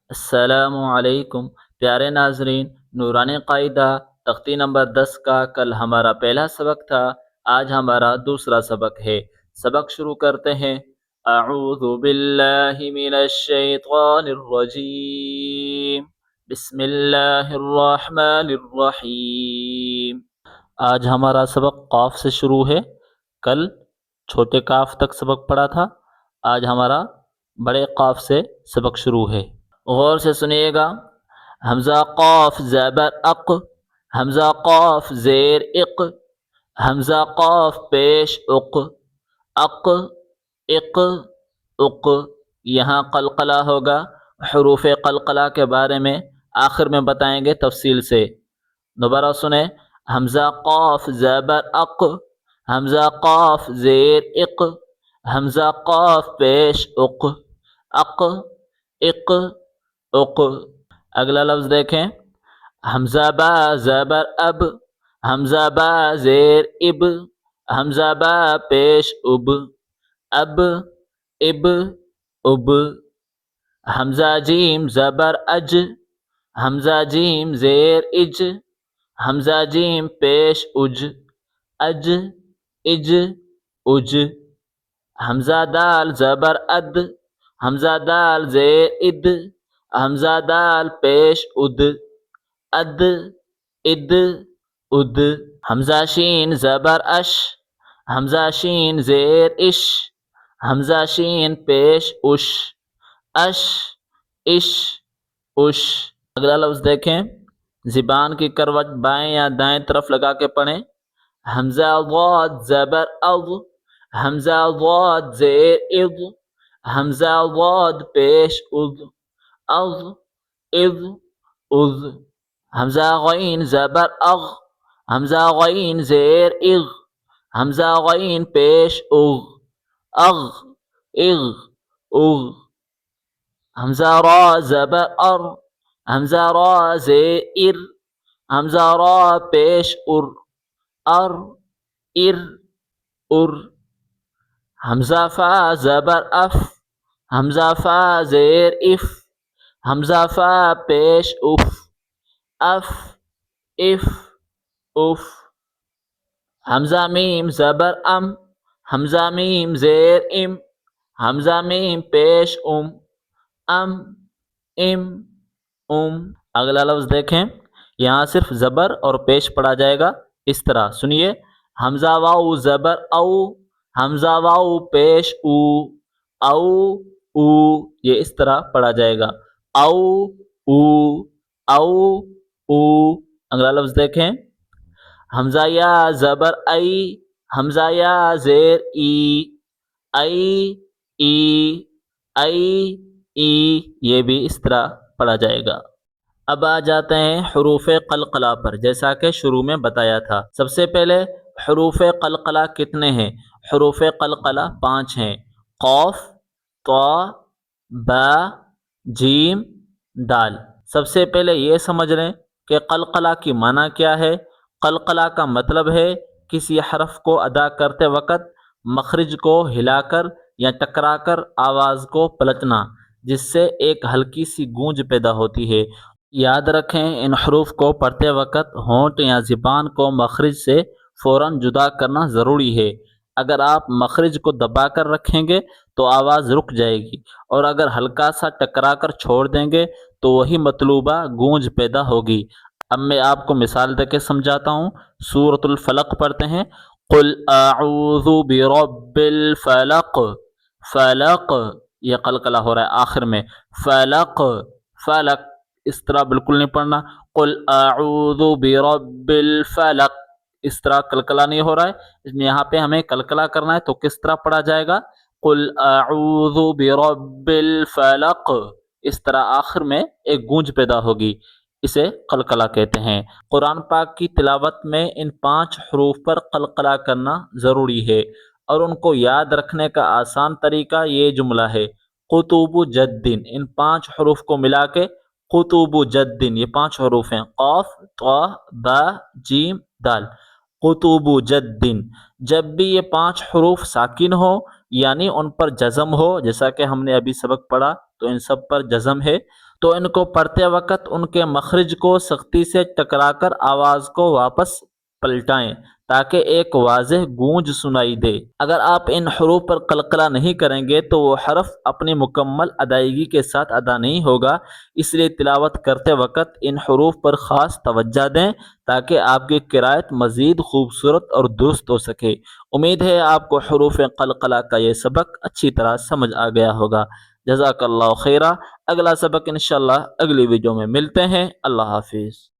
السلام علیکم پیارے ناظرین، نورانی قاعدہ تختی نمبر 10 کا کل ہمارا پہلا سبق تھا، آج ہمارا دوسرا سبق ہے۔ سبق شروع کرتے ہیں۔ اعوذ باللہ من الشیطان الرجیم، بسم اللہ الرحمن الرحیم۔ آج ہمارا سبق قاف سے شروع ہے، کل چھوٹے کاف تک سبق پڑھا تھا، آج ہمارا بڑے قاف سے سبق شروع ہے۔ غور سے سنیے گا۔ حمزہ قاف زبر اق، حمزہ قاف زیر اق، حمزہ قاف پیش اق، اق اق اق، یہاں قلقلہ ہوگا۔ حروف قلقلہ کے بارے میں آخر میں بتائیں گے تفصیل سے، دوبارہ سنیں۔ حمزہ قاف زبر اق، حمزہ قاف زیر اق، حمزہ قاف پیش اق، اق اق اق۔ اگلا لفظ دیکھیں۔ حمزہ با زبر اب، حمزہ با زیر اب، حمزہ با پیش اب، اب اب اب۔ حمزہ جیم زبر اج، حمزہ جیم زیر اج، حمزہ جیم پیش اج، اج اج اج۔ حمزہ دال زبر اد، حمزہ دال زیر اد، حمزہ دال پیش اد، اد اد اد۔ حمزہ شین زبر اش، حمزہ شین زیر اش، حمزہ شین پیش اش، اش اش اش۔ اگلا لفظ دیکھیں، زبان کی کروٹ بائیں یا دائیں طرف لگا کے پڑھیں۔ حمزہ ضاد زبر اض، حمزہ ضاد زیر اض، حمزہ ضاد پیش اض، اض اض اض۔ حمزہ غین زبر اغ، حمزہ غین زیر اغ، حمزہ غین پیش اغ، اغ اغ اغ۔ حمزہ را زبر ار، حمزہ را زیر ار، حمزہ را پیش ار، ار ار ار۔ حمزہ فا زبر اف، حمزہ فا زیر اف، حمزہ فا پیش اف، اف اف اف۔ حمزہ میم زبر ام، حمزہ میم زیر ام، حمزہ میم پیش ام، ام ام ام۔ اگلا لفظ دیکھیں، یہاں صرف زبر اور پیش پڑھا جائے گا، اس طرح سنیے۔ حمزہ واؤ زبر او، حمزہ واؤ پیش او، او او، یہ اس طرح پڑھا جائے گا، او او او او۔ اگلا لفظ دیکھیں۔ حمزہ یا زبر ای، حمزہ یا زیر ای، ای ای ای ای، یہ بھی اس طرح پڑھا جائے گا۔ اب آ جاتے ہیں حروف قلقلہ پر، جیسا کہ شروع میں بتایا تھا۔ سب سے پہلے حروف قلقلہ کتنے ہیں؟ حروف قلقلہ 5 ہیں، قاف، طا، با، جیم، دال۔ سب سے پہلے یہ سمجھ لیں کہ قلقلہ کی معنی کیا ہے۔ قلقلہ کا مطلب ہے کسی حرف کو ادا کرتے وقت مخرج کو ہلا کر یا ٹکرا کر آواز کو پلٹنا، جس سے ایک ہلکی سی گونج پیدا ہوتی ہے۔ یاد رکھیں، ان حروف کو پڑھتے وقت ہونٹ یا زبان کو مخرج سے فوراً جدا کرنا ضروری ہے۔ اگر آپ مخرج کو دبا کر رکھیں گے تو آواز رک جائے گی، اور اگر ہلکا سا ٹکرا کر چھوڑ دیں گے تو وہی مطلوبہ گونج پیدا ہوگی۔ اب میں آپ کو مثال دے کے سمجھاتا ہوں۔ سورۃ الفلق پڑھتے ہیں۔ قل اعوذ برب الفلق، فلق، یہ قلقلہ ہو رہا ہے آخر میں، فلق فلق، اس طرح بالکل نہیں پڑھنا۔ قل اعوذ برب الفلق، اس طرح قلقلہ نہیں ہو رہا ہے، یہاں پہ ہمیں قلقلہ کرنا ہے، تو کس طرح پڑھا جائے گا؟ قل اعوذ برب الفلق، اس طرح آخر میں ایک گونج پیدا ہوگی، اسے قلقلہ کہتے ہیں۔ قرآن پاک کی تلاوت میں ان 5 حروف پر قلقلہ کرنا ضروری ہے، اور ان کو یاد رکھنے کا آسان طریقہ یہ جملہ ہے، قطب جدن۔ ان 5 حروف کو ملا کے قطب جدن، یہ 5 حروف ہیں، قاف، طا، با، جیم، دال، قطب جدن۔ جب بھی یہ 5 حروف ساکن ہو یعنی ان پر جزم ہو، جیسا کہ ہم نے ابھی سبق پڑھا تو ان سب پر جزم ہے، تو ان کو پڑھتے وقت ان کے مخرج کو سختی سے ٹکرا کر آواز کو واپس پلٹائیں تاکہ ایک واضح گونج سنائی دے۔ اگر آپ ان حروف پر قلقلہ نہیں کریں گے تو وہ حرف اپنی مکمل ادائیگی کے ساتھ ادا نہیں ہوگا، اس لیے تلاوت کرتے وقت ان حروف پر خاص توجہ دیں تاکہ آپ کی قرائت مزید خوبصورت اور درست ہو سکے۔ امید ہے آپ کو حروف قلقلہ کا یہ سبق اچھی طرح سمجھ آ گیا ہوگا۔ جزاک اللہ خیرہ۔ اگلا سبق انشاءاللہ اگلی ویڈیو میں ملتے ہیں۔ اللہ حافظ۔